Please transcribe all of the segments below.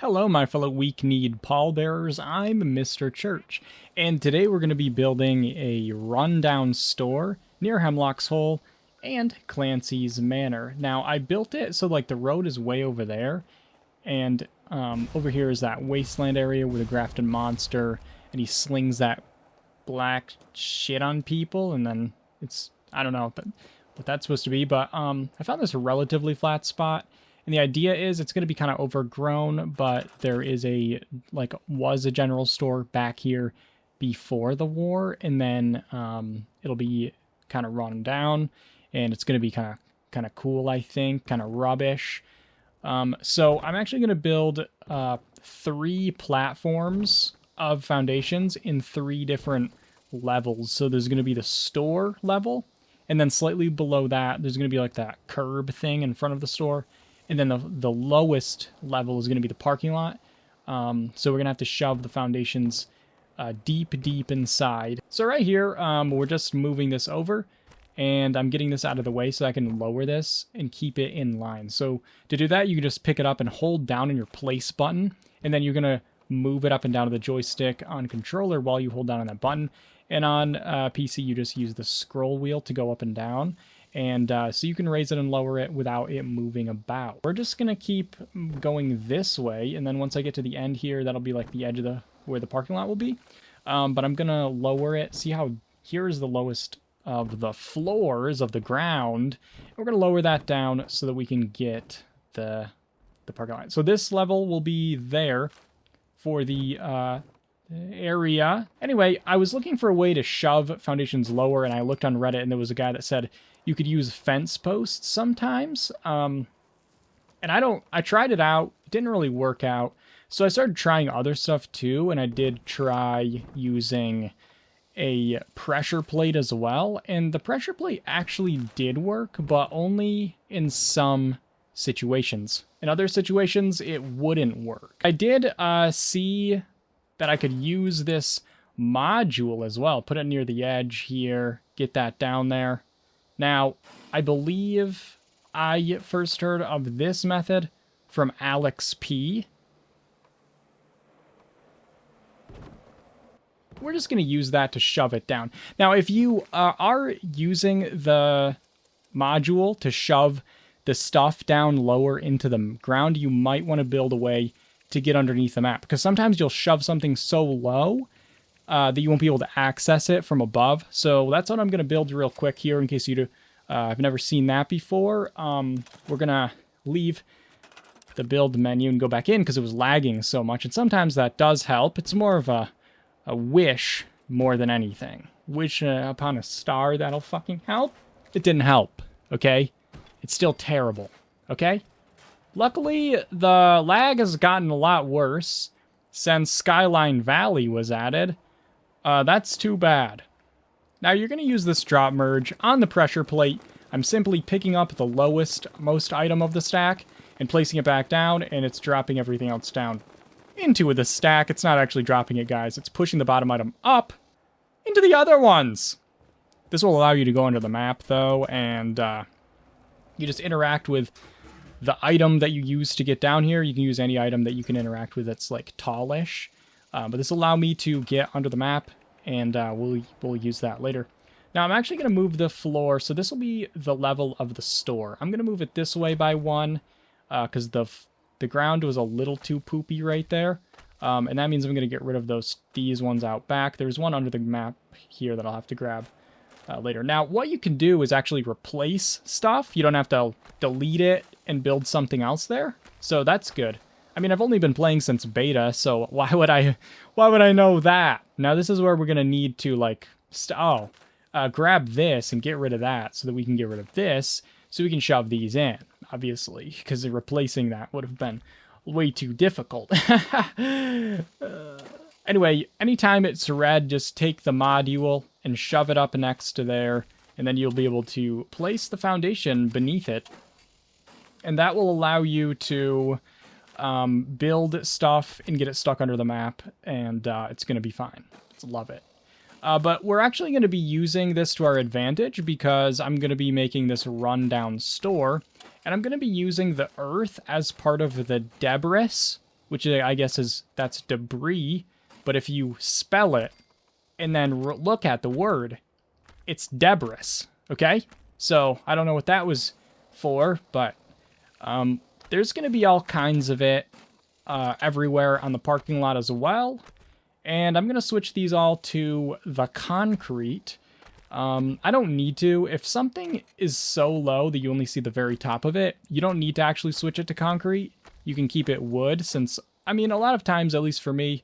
Hello, my fellow weak-kneed pallbearers. I'm Mr. Church, and today we're going to be building a rundown store near Hemlock's Hole and Clancy's Manor. Now, I built it so, like, the road is way over there, and over here is that wasteland area with a grafted monster, and he slings that black shit on people, and then it's, I don't know what that's supposed to be, but I found this relatively flat spot. And the idea is it's going to be kind of overgrown, but there is was a general store back here before the war, and then it'll be kind of run down, and it's going to be kind of cool, I think, kind of rubbish. So I'm actually going to build 3 platforms of foundations in 3 different levels. So there's going to be the store level, and then slightly below that, there's going to be like that curb thing in front of the store. And then the lowest level is going to be the parking lot. So we're going to have to shove the foundations deep inside. So right here, we're just moving this over. And I'm getting this out of the way so I can lower this and keep it in line. So to do that, you can just pick it up and hold down on your place button. And then you're going to move it up and down to the joystick on controller while you hold down on that button. And on PC, you just use the scroll wheel to go up and down. And so you can raise it and lower it without it moving about. We're just going to keep going this way. And then once I get to the end here, that'll be like the edge of where the parking lot will be. But I'm going to lower it. See how here is the lowest of the floors of the ground. We're going to lower that down so that we can get the parking lot. So this level will be there for the area. Anyway, I was looking for a way to shove foundations lower, and I looked on Reddit, and there was a guy that said you could use fence posts sometimes. And I tried it out. It didn't really work out. So I started trying other stuff too, and I did try using a pressure plate as well. And the pressure plate actually did work, but only in some situations. In other situations, it wouldn't work. I did see that I could use this module as well. Put it near the edge here, get that down there. Now, I believe I first heard of this method from Alex P. We're just going to use that to shove it down. Now, if you are using the module to shove the stuff down lower into the ground, you might want to build a way to get underneath the map. Because sometimes you'll shove something so low that you won't be able to access it from above. So that's what I'm going to build real quick here in case you have never seen that before. We're going to leave the build menu and go back in because it was lagging so much. And sometimes that does help. It's more of a wish more than anything. Wish upon a star that'll fucking help. It didn't help, okay? It's still terrible, okay? Luckily, the lag has gotten a lot worse since Skyline Valley was added. That's too bad. Now, you're going to use this drop merge on the pressure plate. I'm simply picking up the most item of the stack and placing it back down, and it's dropping everything else down into the stack. It's not actually dropping it, guys. It's pushing the bottom item up into the other ones. This will allow you to go under the map, though, and you just interact with the item that you use to get down here. You can use any item that you can interact with that's, like, tallish. But this will allow me to get under the map, and we'll use that later. Now, I'm actually going to move the floor, so this will be the level of the store. I'm going to move it this way by 1, because the ground was a little too poopy right there. And that means I'm going to get rid of these ones out back. There's one under the map here that I'll have to grab later. Now, what you can do is actually replace stuff. You don't have to delete it and build something else there. So that's good. I mean, I've only been playing since beta, so why would I know that? Now, this is where we're going to need to, like, grab this and get rid of that so that we can get rid of this so we can shove these in, obviously, because replacing that would have been way too difficult. Anyway, anytime it's red, just take the module and shove it up next to there, and then you'll be able to place the foundation beneath it, and that will allow you to build stuff and get it stuck under the map, and it's going to be fine. Love it. But we're actually going to be using this to our advantage because I'm going to be making this rundown store, and I'm going to be using the earth as part of the debris which I guess that's debris. But if you spell it and then look at the word, it's debris, okay? So I don't know what that was for, but there's going to be all kinds of it everywhere on the parking lot as well. And I'm going to switch these all to the concrete. I don't need to. If something is so low that you only see the very top of it, you don't need to actually switch it to concrete. You can keep it wood since, I mean, a lot of times, at least for me,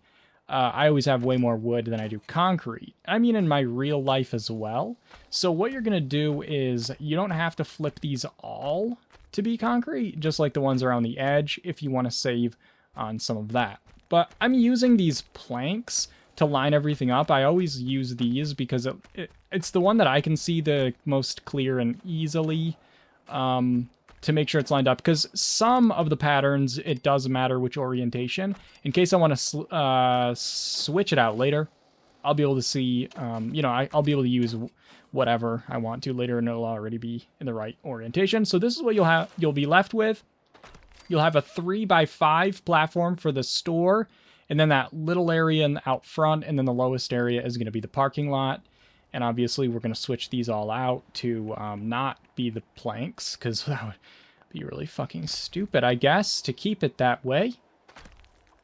I always have way more wood than I do concrete. I mean, in my real life as well. So what you're going to do is you don't have to flip these all to be concrete, just like the ones around the edge, if you want to save on some of that. But I'm using these planks to line everything up. I always use these because it's the one that I can see the most clear and easily to make sure it's lined up. Because some of the patterns, it does matter which orientation. In case I want to switch it out later, I'll be able to see, I'll be able to use whatever I want to later, and it'll already be in the right orientation. So this is what you'll be left with. You'll have a 3x5 platform for the store, and then that little area out front, and then the lowest area is going to be the parking lot. And obviously, we're going to switch these all out to not be the planks, because that would be really fucking stupid, I guess, to keep it that way.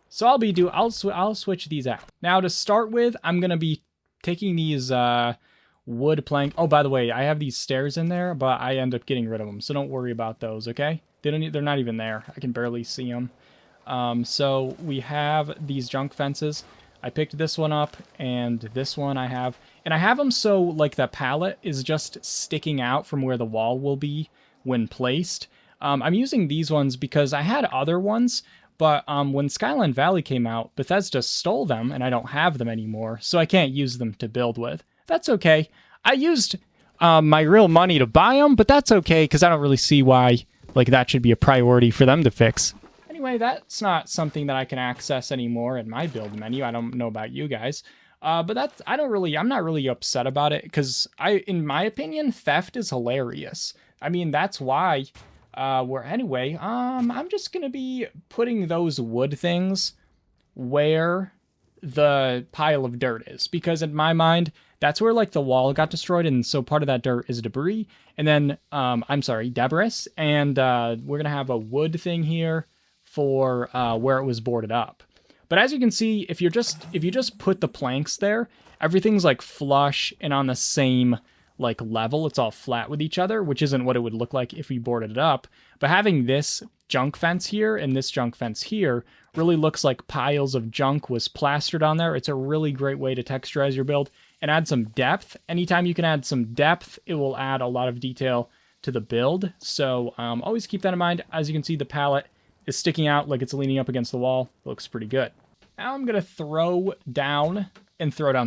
So I'll switch these out. Now, to start with, I'm going to be taking these wood plank. Oh, by the way, I have these stairs in there, but I end up getting rid of them, so don't worry about those, okay? They're not even there. I can barely see them. So we have these junk fences. I picked this one up, and this one I have. And I have them so, like, the pallet is just sticking out from where the wall will be when placed. I'm using these ones because I had other ones, but when Skyline Valley came out, Bethesda stole them, and I don't have them anymore, so I can't use them to build with. That's okay. I used my real money to buy them, but that's okay, because I don't really see why that should be a priority for them to fix. Anyway, that's not something that I can access anymore in my build menu. I don't know about you guys. But I'm not really upset about it, because in my opinion, theft is hilarious. I mean, that's why, I'm just going to be putting those wood things where the pile of dirt is, because in my mind, that's where the wall got destroyed, and so part of that dirt is debris, and then, debris, and we're going to have a wood thing here for where it was boarded up. But as you can see, if you just put the planks there, everything's flush and on the same level. It's all flat with each other, which isn't what it would look like if we boarded it up. But having this junk fence here and this junk fence here really looks like piles of junk was plastered on there. It's a really great way to texturize your build and add some depth. Anytime you can add some depth, it will add a lot of detail to the build. So always keep that in mind. As you can see, the pallet is sticking out like it's leaning up against the wall. It looks pretty good. Now I'm going to throw down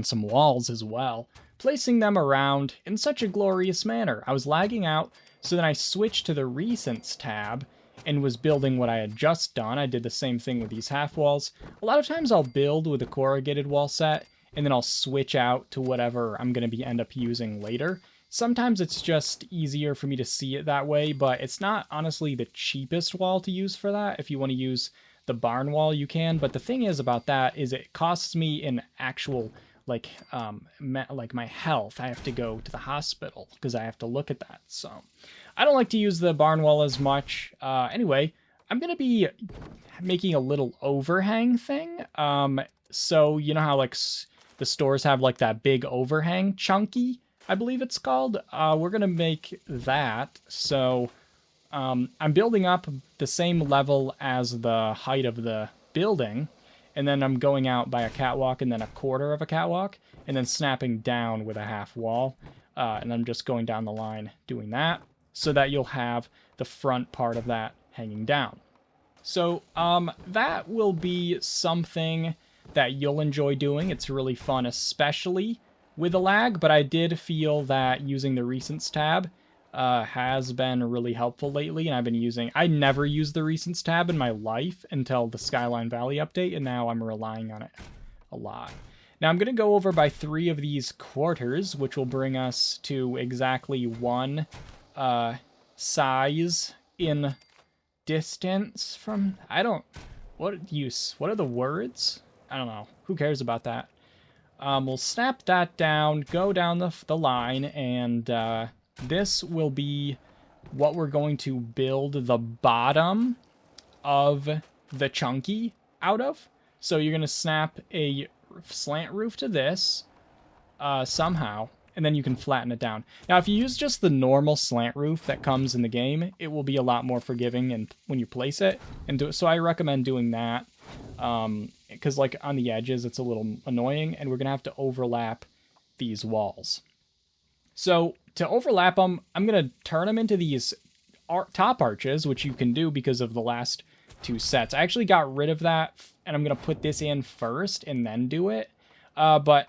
some walls as well, placing them around in such a glorious manner. I was lagging out, so then I switched to the Recents tab and was building what I had just done. I did the same thing with these half walls. A lot of times I'll build with a corrugated wall set, and then I'll switch out to whatever I'm going to end up using later. Sometimes it's just easier for me to see it that way, but it's not honestly the cheapest wall to use for that. If you want to use the barn wall, you can. But the thing is about that is it costs me an actual, my health. I have to go to the hospital because I have to look at that. So I don't like to use the barn wall as much. Anyway, I'm going to be making a little overhang thing. So you know how the stores have that big overhang, chunky, I believe it's called. We're going to make that. So I'm building up the same level as the height of the building, and then I'm going out by a catwalk and then a quarter of a catwalk, and then snapping down with a half wall. And I'm just going down the line doing that, so that you'll have the front part of that hanging down. So that will be something that you'll enjoy doing. It's really fun, especially with the lag, but I did feel that using the Recents tab has been really helpful lately, and I never used the Recents tab in my life until the Skyline Valley update, and now I'm relying on it a lot. Now I'm going to go over by 3 of these quarters, which will bring us to exactly 1 size in distance from, What are the words? I don't know. Who cares about that? We'll snap that down, go down the line, and this will be what we're going to build the bottom of the chunky out of. So you're going to snap a slant roof to this somehow, and then you can flatten it down. Now, if you use just the normal slant roof that comes in the game, it will be a lot more forgiving and when you place it. So I recommend doing that, because like on the edges, it's a little annoying, and we're going to have to overlap these walls. So to overlap them, I'm going to turn them into these top arches, which you can do because of the last two sets. I actually got rid of that, and I'm going to put this in first and then do it. But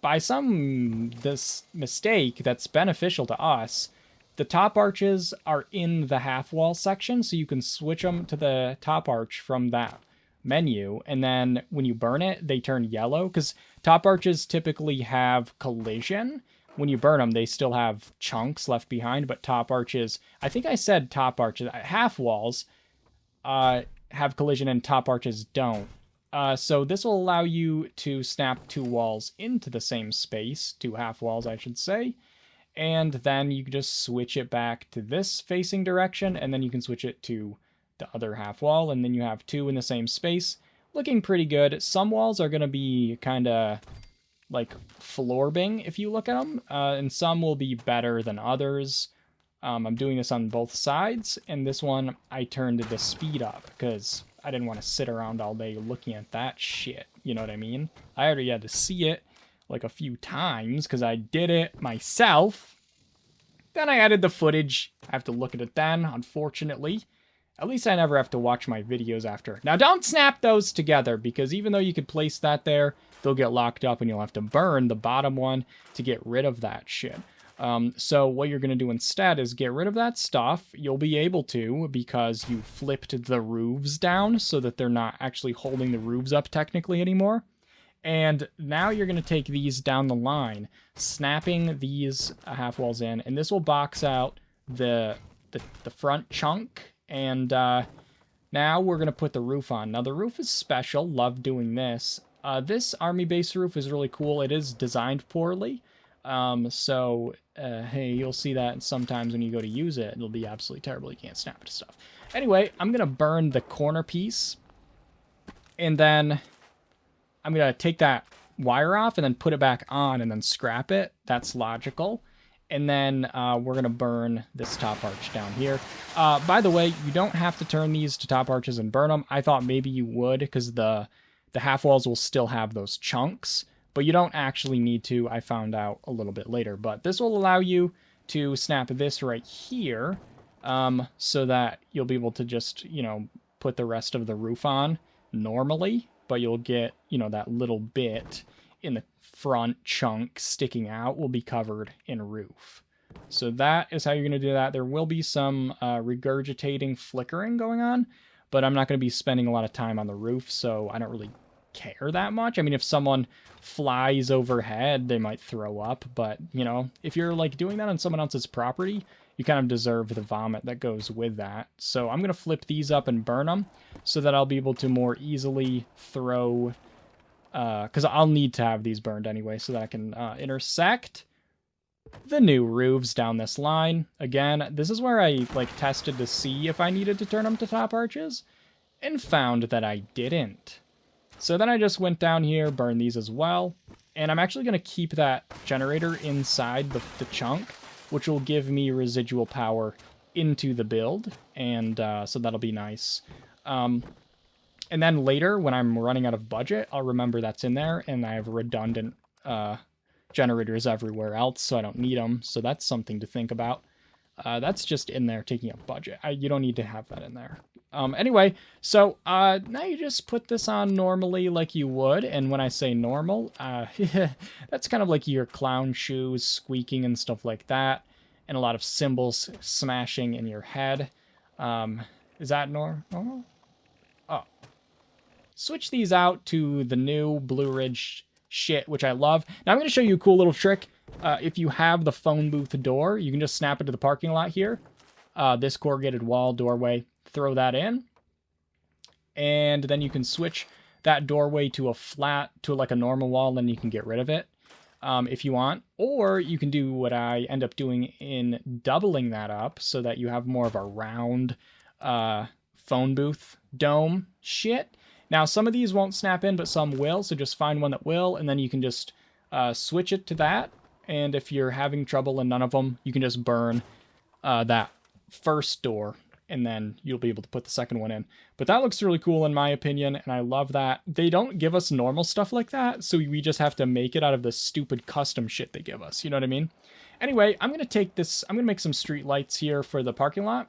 by this mistake that's beneficial to us, the top arches are in the half wall section, so you can switch them to the top arch from that menu, and then when you burn it, they turn yellow, because top arches typically have collision. When you burn them, they still have chunks left behind, but top arches, I think I said top arches, half walls have collision and top arches don't. So this will allow you to snap two walls into the same space, two half walls, I should say, and then you can just switch it back to this facing direction, and then you can switch it to the other half wall, and then you have two in the same space. Looking pretty good. Some walls are going to be kind of like floorbing if you look at them, and some will be better than others. I'm doing this on both sides, and this one I turned the speed up because I didn't want to sit around all day looking at that shit, you know what I mean? I already had to see it like a few times because I did it myself. Then I added the footage. I have to look at it then, unfortunately. At least I never have to watch my videos after. Now don't snap those together, because even though you could place that there, they'll get locked up and you'll have to burn the bottom one to get rid of that shit. So what you're going to do instead is get rid of that stuff. You'll be able to, because you flipped the roofs down so that they're not actually holding the roofs up technically anymore. And now you're going to take these down the line, snapping these half walls in, and this will box out the front chunk. And now we're going to put the roof on. Now the roof is special. Love doing this. This army base roof is really cool. It is designed poorly. Hey, you'll see that sometimes when you go to use it, it'll be absolutely terrible. You can't snap it to stuff. Anyway, I'm going to burn the corner piece, and then I'm going to take that wire off and then put it back on and then scrap it. That's logical. And then we're going to burn this top arch down here. By the way, you don't have to turn these to top arches and burn them. I thought maybe you would, because the half walls will still have those chunks. But you don't actually need to. I found out a little bit later. But this will allow you to snap this right here, so that you'll be able to just, put the rest of the roof on normally. But you'll get, that little bit in the front chunk sticking out will be covered in roof. So that is how you're going to do that. There will be some regurgitating flickering going on, but I'm not going to be spending a lot of time on the roof, so I don't really care that much. I mean, if someone flies overhead, they might throw up, but if you're like doing that on someone else's property, you kind of deserve the vomit that goes with that. So I'm going to flip these up and burn them so that I'll be able to more easily throw, because I'll need to have these burned anyway, so that I can intersect the new roofs down this line. Again, this is where I tested to see if I needed to turn them to top arches, and found that I didn't. So then I just went down here, burned these as well, and I'm actually going to keep that generator inside the chunk, which will give me residual power into the build, and so that'll be nice. And then later, when I'm running out of budget, I'll remember that's in there, and I have redundant generators everywhere else, so I don't need them, so that's something to think about. That's just in there taking up budget. You don't need to have that in there. Anyway, so now you just put this on normally like you would, and when I say normal, that's kind of like your clown shoes squeaking and stuff like that, and a lot of cymbals smashing in your head. Is that normal? Oh. Switch these out to the new Blue Ridge shit, which I love. Now I'm going to show you a cool little trick. If you have the phone booth door, you can just snap it to the parking lot here. This corrugated wall doorway, throw that in. and then you can switch that doorway to like a normal wall, and then you can get rid of it if you want. Or you can do what I end up doing in doubling that up so that you have more of a round phone booth dome shit. Now, some of these won't snap in, but some will, so just find one that will, and then you can just switch it to that. And if you're having trouble in none of them, you can just burn that first door, and then you'll be able to put the second one in. But that looks really cool in my opinion, and I love that. They don't give us normal stuff like that, so we just have to make it out of the stupid custom shit they give us, you know what I mean? Anyway, I'm going to make some street lights here for the parking lot.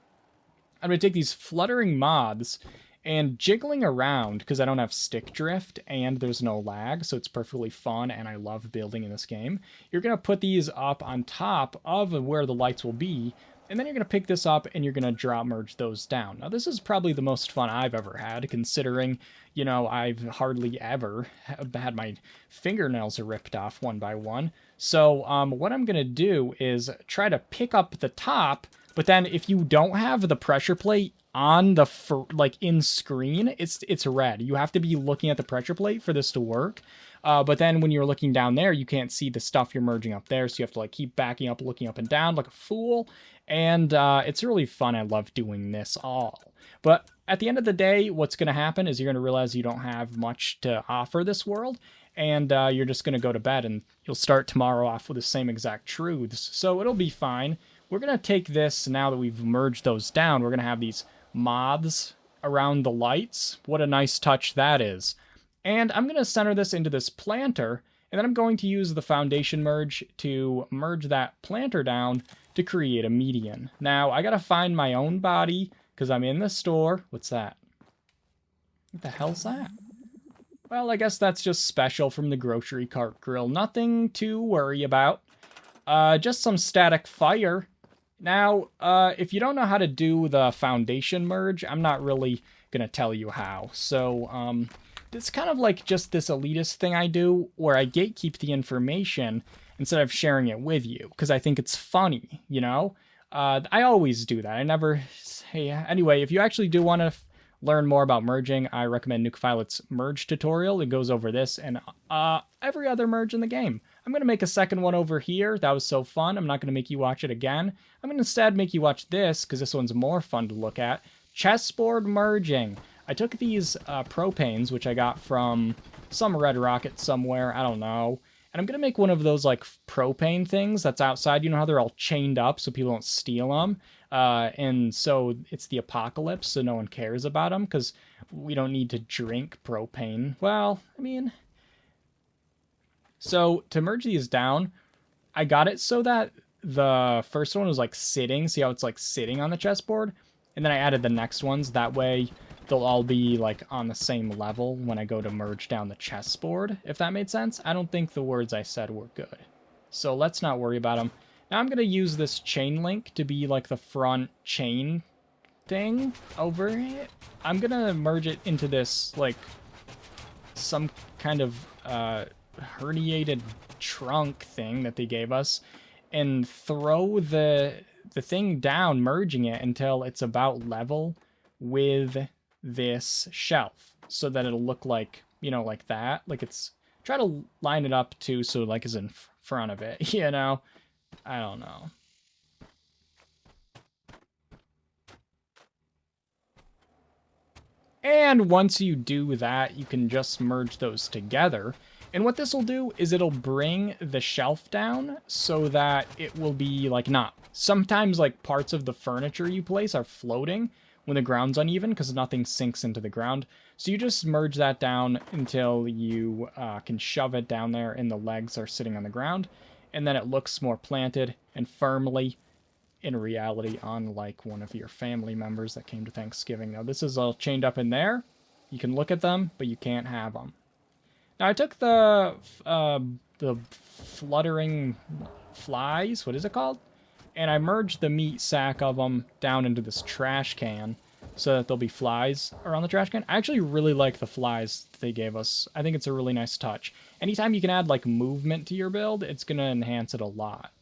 I'm going to take these fluttering moths and jiggling around, because I don't have stick drift and there's no lag, so it's perfectly fun and I love building in this game. You're going to put these up on top of where the lights will be, and then you're going to pick this up and you're going to drop merge those down. Now, this is probably the most fun I've ever had, considering, you know, I've hardly ever had my fingernails ripped off one by one. So what I'm going to do is try to pick up the top, but then if you don't have the pressure plate on the like in screen, it's red. You have to be looking at the pressure plate for this to work. But then when you're looking down there, you can't see the stuff you're merging up there, so you have to like keep backing up, looking up and down like a fool. And it's really fun. I love doing this all. But at the end of the day, what's going to happen is you're going to realize you don't have much to offer this world, and you're just going to go to bed, and you'll start tomorrow off with the same exact truths. So it'll be fine. We're going to take this, now that we've merged those down, we're going to have these moths around the lights. What a nice touch that is. And I'm going to center this into this planter, and then I'm going to use the foundation merge to merge that planter down to create a median. Now, I got to find my own body, because I'm in the store. What's that? What the hell's that? Well, I guess that's just special from the grocery cart grill. Nothing to worry about. Just some static fire. Now, if you don't know how to do the foundation merge, I'm not really going to tell you how. So, it's kind of like just this elitist thing I do, where I gatekeep the information instead of sharing it with you, because I think it's funny, you know? I always do that. I never say... Anyway, if you actually do want to learn more about merging, I recommend Nukefilet's merge tutorial. It goes over this and every other merge in the game. I'm going to make a second one over here. That was so fun. I'm not going to make you watch it again. I'm going to instead make you watch this, because this one's more fun to look at. Chessboard merging. I took these propanes, which I got from some red rocket somewhere, I don't know. And I'm going to make one of those, like, propane things that's outside. You know how they're all chained up so people don't steal them? And so it's the apocalypse, so no one cares about them, because we don't need to drink propane. Well, I mean... So, to merge these down, I got it so that the first one was, like, sitting. See how it's, like, sitting on the chessboard? And then I added the next ones. That way, they'll all be, like, on the same level when I go to merge down the chessboard, if that made sense. I don't think the words I said were good. So, let's not worry about them. Now, I'm going to use this chain link to be, like, the front chain thing over it. I'm going to merge it into this, like, some kind of, herniated trunk thing that they gave us, and throw the thing down, merging it until it's about level with this shelf, so that it'll look like, you know, like that. Like, it's... Try to line it up, too, so, like, is in front of it, you know? I don't know. And once you do that, you can just merge those together. And what this will do is it'll bring the shelf down so that it will be, like, not... Sometimes, like, parts of the furniture you place are floating when the ground's uneven, because nothing sinks into the ground. So you just merge that down until you can shove it down there and the legs are sitting on the ground. And then it looks more planted and firmly, in reality, unlike one of your family members that came to Thanksgiving. Now, this is all chained up in there. You can look at them, but you can't have them. Now, I took the fluttering flies, what is it called? And I merged the meat sack of them down into this trash can so that there'll be flies around the trash can. I actually really like the flies they gave us. I think it's a really nice touch. Anytime you can add, like, movement to your build, it's going to enhance it a lot.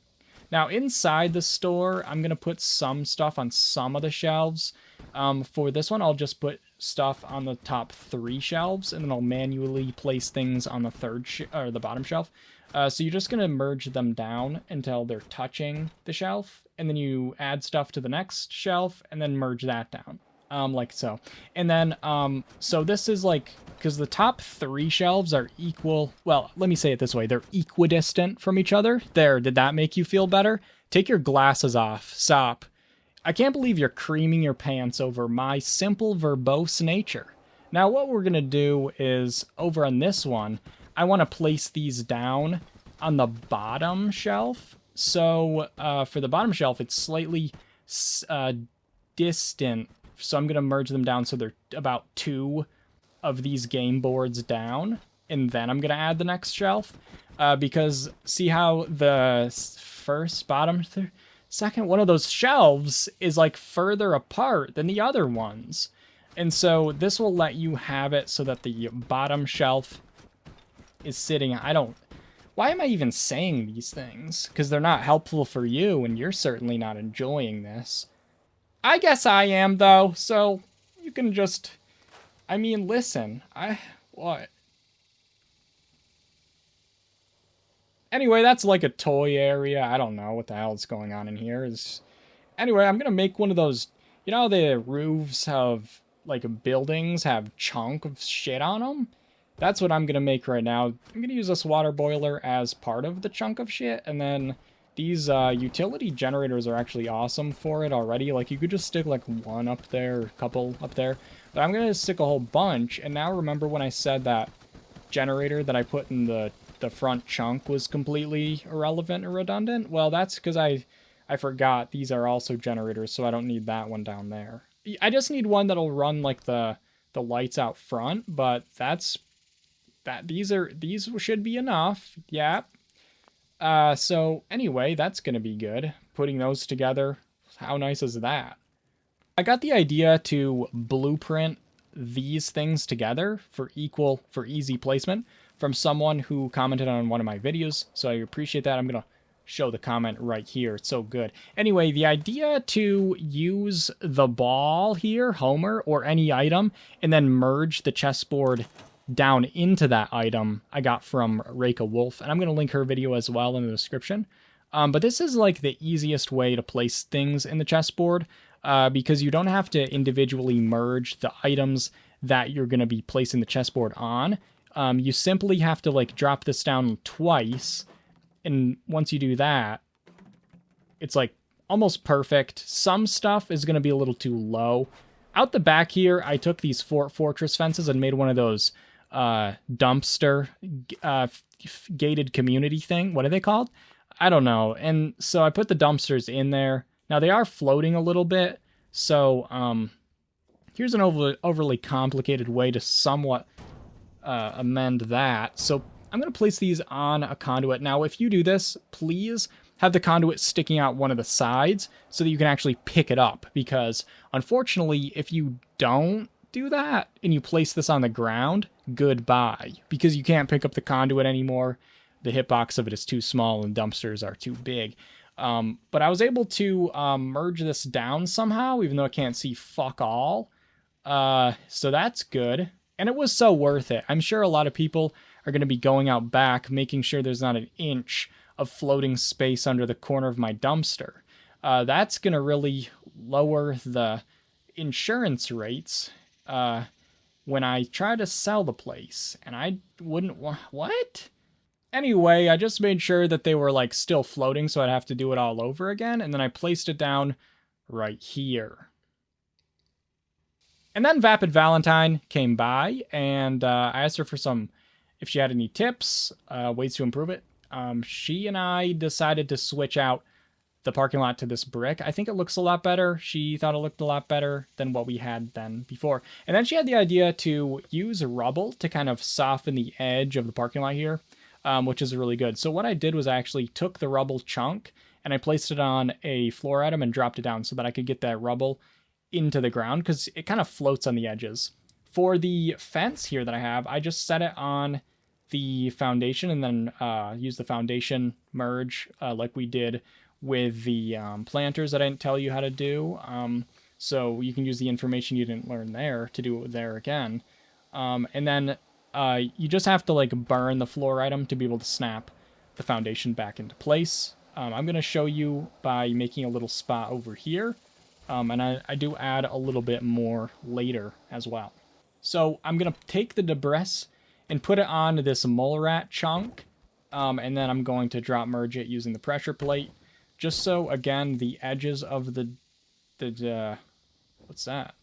Now, inside the store, I'm going to put some stuff on some of the shelves. For this one, I'll just put stuff on the top 3 shelves, and then I'll manually place things on the or the bottom shelf. So you're just going to merge them down until they're touching the shelf, and then you add stuff to the next shelf, and then merge that down. Like so. And then, so this is like, because the top 3 shelves are equal, well, let me say it this way, they're equidistant from each other. There, did that make you feel better? Take your glasses off. Stop. I can't believe you're creaming your pants over my simple verbose nature. Now what we're going to do is, over on this one, I want to place these down on the bottom shelf. So for the bottom shelf, it's slightly distant. So I'm going to merge them down so they're about 2 of these game boards down. And then I'm going to add the next shelf. Because see how the first, bottom, second one of those shelves is like further apart than the other ones. And so this will let you have it so that the bottom shelf is sitting, why am I even saying these things? Because they're not helpful for you, and you're certainly not enjoying this. I guess I am, though, so you can just, I mean, listen, what? Anyway, that's like a toy area. I don't know what the hell is going on in here. Anyway, I'm going to make one of those, you know, the roofs of, like, buildings have chunk of shit on them? That's what I'm going to make right now. I'm going to use this water boiler as part of the chunk of shit, and then these utility generators are actually awesome for it already. Like, you could just stick, like, one up there, or a couple up there. But I'm going to stick a whole bunch, and now remember when I said that generator that I put in the front chunk was completely irrelevant or redundant? Well, that's because I forgot these are also generators, so I don't need that one down there. I just need one that'll run, like, the lights out front, but these should be enough. Yeah. So anyway, that's gonna be good. Putting those together, how nice is that? I got the idea to blueprint these things together for easy placement from someone who commented on one of my videos, so I appreciate that. I'm gonna show the comment right here. It's so good. Anyway, the idea to use the ball here, Homer, or any item, and then merge the chessboard down into that item I got from Reika Wolf, and I'm going to link her video as well in the description. But this is like the easiest way to place things in the chessboard, because you don't have to individually merge the items that you're going to be placing the chessboard on. You simply have to like drop this down twice, and once you do that, it's like almost perfect. Some stuff is going to be a little too low. Out the back here, I took these fortress fences and made one of those dumpster gated community thing. What are they called? I don't know. And so I put the dumpsters in there. Now they are floating a little bit, so here's an overly complicated way to somewhat amend that. So I'm going to place these on a conduit. Now if you do this, please have the conduit sticking out one of the sides so that you can actually pick it up, because unfortunately if you don't do that and you place this on the ground, goodbye, because you can't pick up the conduit anymore. The hitbox of it is too small and dumpsters are too big. But I was able to merge this down somehow, even though I can't see fuck all. So that's good. And it was so worth it. I'm sure a lot of people are going to be going out back, making sure there's not an inch of floating space under the corner of my dumpster. That's going to really lower the insurance rates when I try to sell the place, and I wouldn't want, what? Anyway, I just made sure that they were like still floating, so I'd have to do it all over again, and then I placed it down right here. And then Vapid Valentine came by, and I asked her for if she had any tips, ways to improve it. She and I decided to switch out the parking lot to this brick. I think it looks a lot better. She thought it looked a lot better than what we had then before. And then she had the idea to use rubble to kind of soften the edge of the parking lot here, which is really good. So what I did was I actually took the rubble chunk and I placed it on a floor item and dropped it down so that I could get that rubble into the ground, because it kind of floats on the edges. For the fence here that I have, I just set it on the foundation and then use the foundation merge like we did with the planters that I didn't tell you how to do. So you can use the information you didn't learn there to do it there again. And then you just have to like burn the floor item to be able to snap the foundation back into place. I'm going to show you by making a little spot over here. And I do add a little bit more later as well. So I'm going to take the debris and put it on this mole rat chunk. And then I'm going to drop merge it using the pressure plate. Just so, again, the edges of the what's that?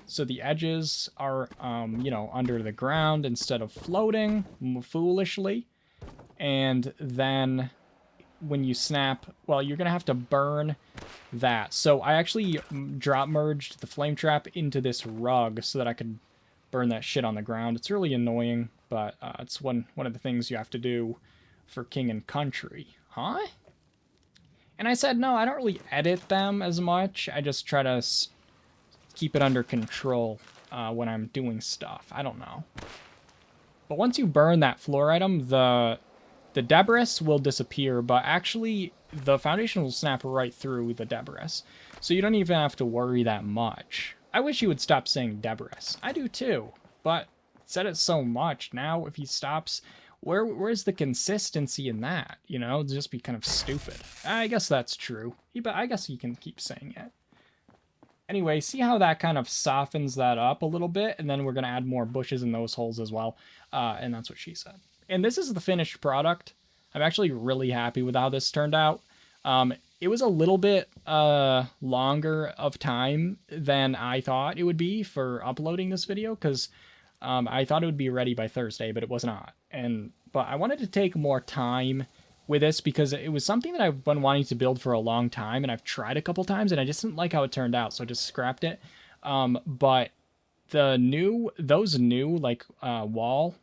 So the edges are, you know, under the ground instead of floating foolishly. And then when you snap, well, you're going to have to burn that. So I actually drop merged the flame trap into this rug so that I could burn that shit on the ground. It's really annoying, but it's one of the things you have to do for King and Country. Huh? And I said, no, I don't really edit them as much. I just try to keep it under control when I'm doing stuff. I don't know. But once you burn that floor item, the debris will disappear, but actually the foundation will snap right through the debris. So you don't even have to worry that much. I wish he would stop saying debris. I do too, but said it so much. Now if he stops, where's the consistency in that? You know, it'd just be kind of stupid. I guess that's true. But I guess he can keep saying it. Anyway, see how that kind of softens that up a little bit, and then we're going to add more bushes in those holes as well. And that's what she said. And this is the finished product. I'm actually really happy with how this turned out. It was a little bit longer of time than I thought it would be for uploading this video, because I thought it would be ready by Thursday, but it was not. But I wanted to take more time with this because it was something that I've been wanting to build for a long time, and I've tried a couple times, and I just didn't like how it turned out, so I just scrapped it. But those new like wall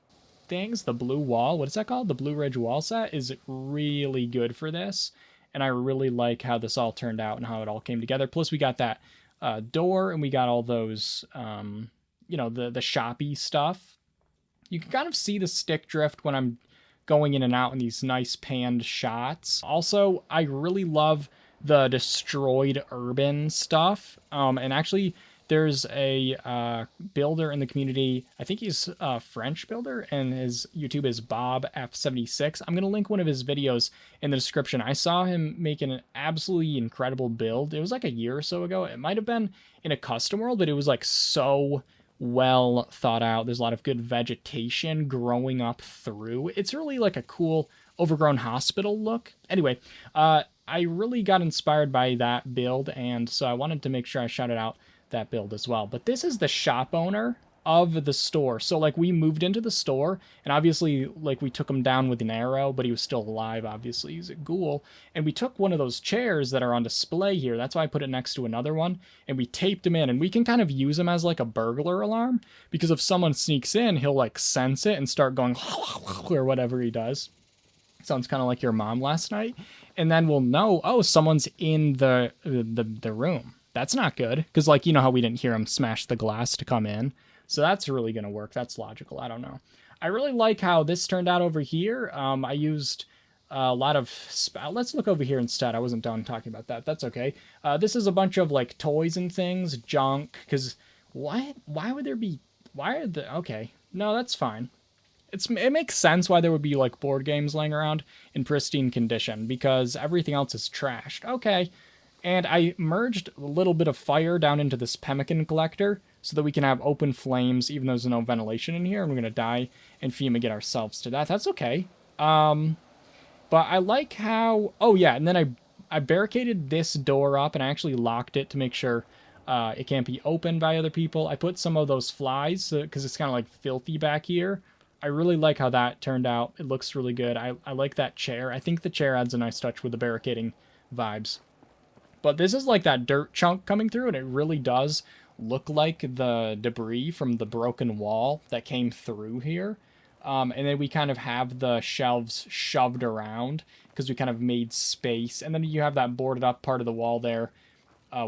things, the blue wall, what is that called? The Blue Ridge wall set is really good for this, and I really like how this all turned out and how it all came together. Plus we got that door, and we got all those you know, the shoppy stuff. You can kind of see the stick drift when I'm going in and out in these nice panned shots. Also, I really love the destroyed urban stuff. And actually, there's a builder in the community. I think he's a French builder, and his YouTube is Bob F76. I'm going to link one of his videos in the description. I saw him make an absolutely incredible build. It was like a year or so ago. It might have been in a custom world, but it was like so well thought out. There's a lot of good vegetation growing up through. It's really like a cool overgrown hospital look. Anyway, I really got inspired by that build, and so I wanted to make sure I shouted out that build as well. But this is the shop owner of the store. So like we moved into the store, and obviously like we took him down with an arrow, but he was still alive. Obviously he's a ghoul, and we took one of those chairs that are on display here. That's why I put it next to another one, and we taped him in, and we can kind of use him as like a burglar alarm, because if someone sneaks in, he'll like sense it and start going or whatever he does. Sounds kind of like your mom last night. And then we'll know, oh, someone's in the room. That's not good, because like, you know how we didn't hear him smash the glass to come in. So that's really going to work. That's logical. I don't know. I really like how this turned out over here. I used a lot of... Let's look over here instead. I wasn't done talking about that. That's okay. This is a bunch of like toys and things, junk, because why would there be... Why are the... Okay. No, that's fine. It makes sense why there would be like board games laying around in pristine condition, because everything else is trashed. Okay. And I merged a little bit of fire down into this pemmican collector so that we can have open flames, even though there's no ventilation in here, and we're going to die and fumigate ourselves to death. That's okay. But I like how... Oh, yeah, and then I barricaded this door up, and I actually locked it to make sure it can't be opened by other people. I put some of those flies, because it's kind of like filthy back here. I really like how that turned out. It looks really good. I like that chair. I think the chair adds a nice touch with the barricading vibes. But this is like that dirt chunk coming through, and it really does look like the debris from the broken wall that came through here. And then we kind of have the shelves shoved around because we kind of made space. And then you have that boarded up part of the wall there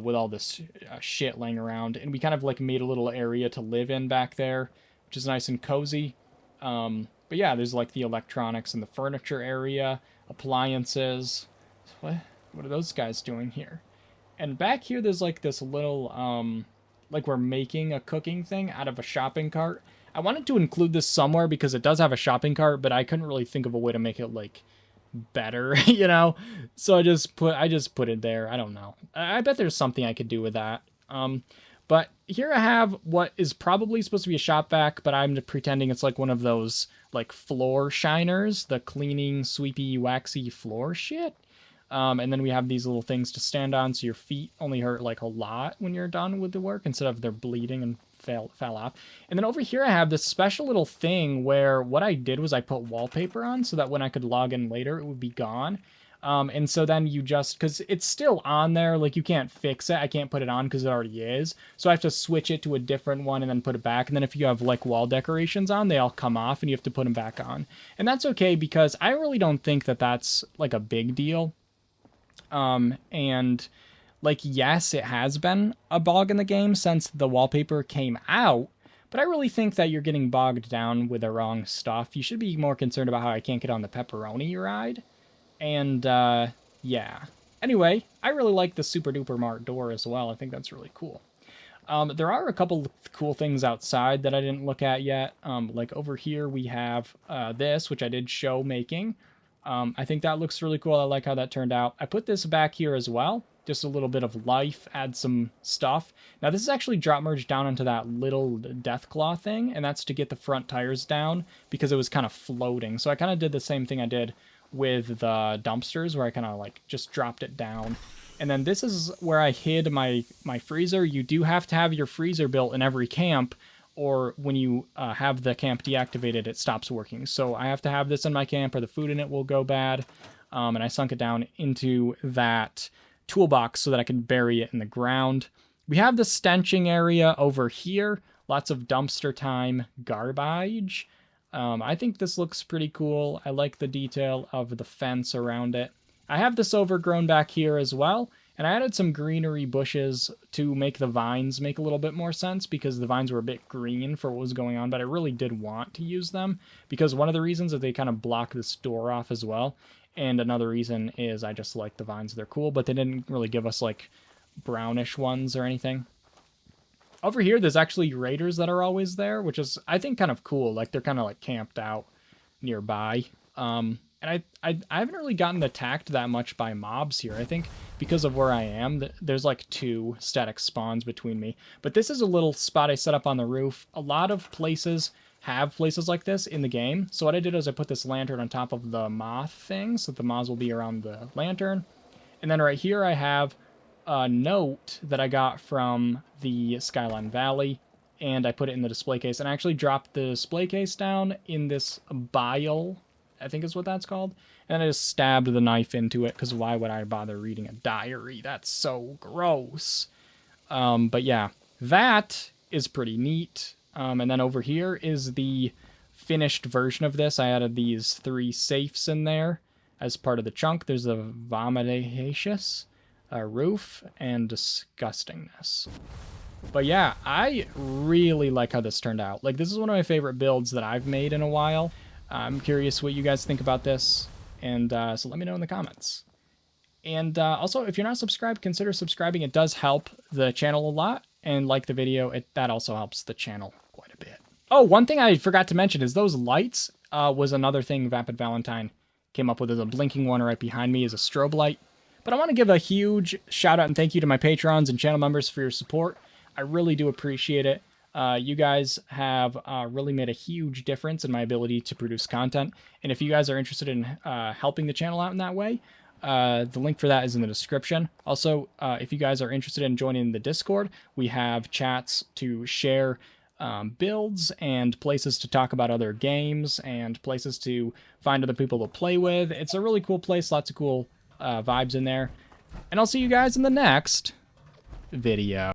with all this shit laying around. And we kind of like made a little area to live in back there, which is nice and cozy. But yeah, there's like the electronics and the furniture area, appliances. What are those guys doing here? And back here, there's like this little, like we're making a cooking thing out of a shopping cart. I wanted to include this somewhere because it does have a shopping cart, but I couldn't really think of a way to make it like better, you know? So I just put it there. I don't know. I bet there's something I could do with that. But here I have what is probably supposed to be a shop vac, but I'm pretending it's like one of those like floor shiners, the cleaning, sweepy, waxy floor shit. And then we have these little things to stand on so your feet only hurt like a lot when you're done with the work instead of they're bleeding and fell off. And then over here I have this special little thing where what I did was I put wallpaper on so that when I could log in later it would be gone. And so then you just, because it's still on there, like you can't fix it. I can't put it on because it already is. So I have to switch it to a different one and then put it back. And then if you have like wall decorations on, they all come off and you have to put them back on. And that's okay because I really don't think that that's like a big deal. And like, yes, it has been a bug in the game since the wallpaper came out, but I really think that you're getting bogged down with the wrong stuff. You should be more concerned about how I can't get on the pepperoni ride. And, yeah. Anyway, I really like the super duper mart door as well. I think that's really cool. There are a couple cool things outside that I didn't look at yet. Like over here we have, this, which I did show making. I think that looks really cool. I like how that turned out. I put this back here as well. Just a little bit of life, add some stuff. Now this is actually drop merged down into that little Deathclaw thing, and that's to get the front tires down because it was kind of floating. So I kind of did the same thing I did with the dumpsters where I kind of like just dropped it down. And then this is where I hid my freezer. You do have to have your freezer built in every camp, or when you have the camp deactivated, it stops working. So I have to have this in my camp or the food in it will go bad. And I sunk it down into that toolbox so that I can bury it in the ground. We have the stenching area over here. Lots of dumpster time garbage. I think this looks pretty cool. I like the detail of the fence around it. I have this overgrown back here as well. And I added some greenery bushes to make the vines make a little bit more sense because the vines were a bit green for what was going on, but I really did want to use them because one of the reasons is they kind of block this door off as well. And another reason is I just like the vines. They're cool, but they didn't really give us like brownish ones or anything. Over here, there's actually raiders that are always there, which is, I think, kind of cool. Like they're kind of like camped out nearby. And I haven't really gotten attacked that much by mobs here. I think because of where I am, there's like 2 static spawns between me. But this is a little spot I set up on the roof. A lot of places have places like this in the game. So what I did is I put this lantern on top of the moth thing so that the moths will be around the lantern. And then right here I have a note that I got from the Skyline Valley. And I put it in the display case. And I actually dropped the display case down in this bile, I think is what that's called. And I just stabbed the knife into it, because why would I bother reading a diary? That's so gross. But yeah, that is pretty neat. And then over here is the finished version of this. I added these 3 safes in there as part of the chunk. There's a vomitacious roof and disgustingness. But yeah, I really like how this turned out. Like, this is one of my favorite builds that I've made in a while. I'm curious what you guys think about this, and so let me know in the comments. And also, if you're not subscribed, consider subscribing. It does help the channel a lot, and like the video, that also helps the channel quite a bit. Oh, one thing I forgot to mention is those lights was another thing Vapid Valentine came up with. There's a blinking one right behind me is a strobe light. But I want to give a huge shout out and thank you to my patrons and channel members for your support. I really do appreciate it. You guys have really made a huge difference in my ability to produce content. And if you guys are interested in helping the channel out in that way, the link for that is in the description. Also, if you guys are interested in joining the Discord, we have chats to share builds and places to talk about other games and places to find other people to play with. It's a really cool place, lots of cool vibes in there. And I'll see you guys in the next video.